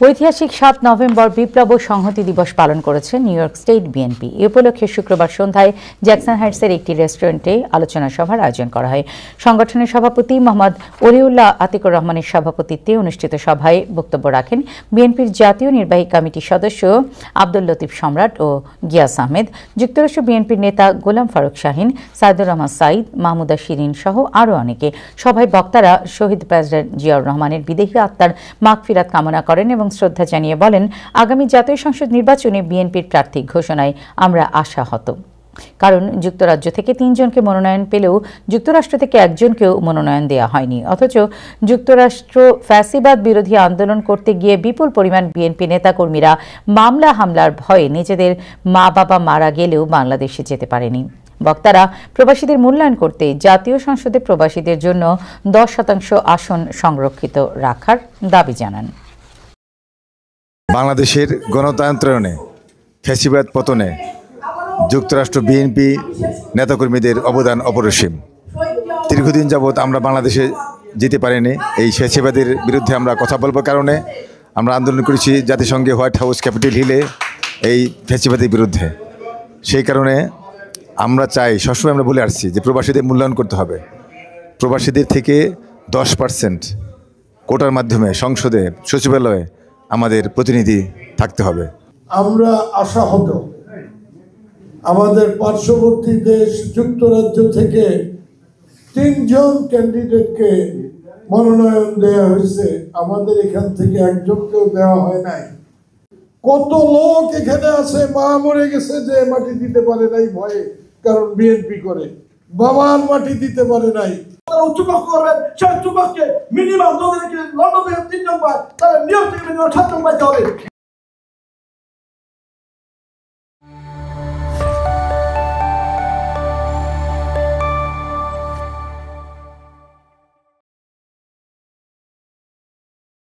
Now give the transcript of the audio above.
ঐতিহাসিক ৭ নভেম্বর বিপ্লব ও সংহতি দিবস পালন করেছে নিউ ইয়র্ক স্টেট বিএনপি। এ উপলক্ষে শুক্রবার সন্ধ্যায় জ্যাকসন হাইটসের একটি রেস্টুরেন্টে আলোচনা সভার আয়োজন করা হয়। সংগঠনের সভাপতি মোহাম্মদ ওলিউল্লাহ আতিকুর রহমানের সভাপতিত্বে অনুষ্ঠিত সভায় বক্তব্য রাখেন বিএনপির জাতীয় নির্বাহী কমিটির সদস্য আব্দুল লতিফ সম্রাট ও গিয়াস আহমেদ, যুক্তরাষ্ট্র বিএনপির নেতা গোলাম ফারুক শাহীন, সাইদুর রহমান সাঈদ, মাহমুদা শিরিন সহ আরও অনেকে। সভায় বক্তারা শহীদ প্রেসিডেন্ট জিয়াউর রহমানের বিদেহী আত্মার মাগফিরাত কামনা করেন এবং শ্রদ্ধা জানিয়ে বলেন, আগামী জাতীয় সংসদ নির্বাচনে বিএনপির প্রার্থী ঘোষণায় আমরা আশাহত। কারণ যুক্তরাজ্য থেকে ৩ জনকে মনোনয়ন পেলেও যুক্তরাষ্ট্র থেকে একজনকেও মনোনয়ন দেওয়া হয়নি। অথচ যুক্তরাষ্ট্র ফ্যাসিবাদ বিরোধী আন্দোলন করতে গিয়ে বিপুল পরিমাণ বিএনপি নেতাকর্মীরা মামলা হামলার ভয়ে নিজেদের মা বাবা মারা গেলেও বাংলাদেশে যেতে পারেনি। বক্তারা প্রবাসীদের মূল্যায়ন করতে জাতীয় সংসদে প্রবাসীদের জন্য 10% আসন সংরক্ষিত রাখার দাবি জানান। বাংলাদেশের গণতন্ত্রায়নে ফ্যাসিবাদ পতনে যুক্তরাষ্ট্র বিএনপি নেতাকর্মীদের অবদান অপরিসীম। দীর্ঘদিন যাবৎ আমরা বাংলাদেশে যেতে পারিনি। এই ফ্যাসিবাদের বিরুদ্ধে আমরা কথা বলবার কারণে আমরা আন্দোলন করেছি জাতিসংঘে হোয়াইট হাউস ক্যাপিটাল হিলে এই ফ্যাসিবাদের বিরুদ্ধে। সেই কারণে আমরা চাই, সবসময় আমরা বলে আসছি যে প্রবাসীদের মূল্যায়ন করতে হবে। প্রবাসীদের থেকে 10% কোটার মাধ্যমে সংসদে সচিবালয়ে আমাদের প্রতিনিধি থাকতে হবে। আমরা আশাহত, আমাদের পার্শ্ববর্তী দেশ যুক্তরাজ্য থেকে 3 জন ক্যান্ডিডেটকে মনোনয়ন দেওয়া হয়েছে, আমাদের এখান থেকে একজনকেও দেওয়া হয় নাই। কত লোক এখানে আছে মা মরে গেছে যে মাটি দিতে পারে নাই ভয়ে, কারণ বিএনপি করে বাবার মাটি দিতে পারে নাই। উচ্চকক্ষ করবেন, সেই উচ্চকক্ষে মিনিমাম লন্ডন থেকে 3 জন পায়, তারা নিয়োগ থেকে 7 জন পাইতে হবে।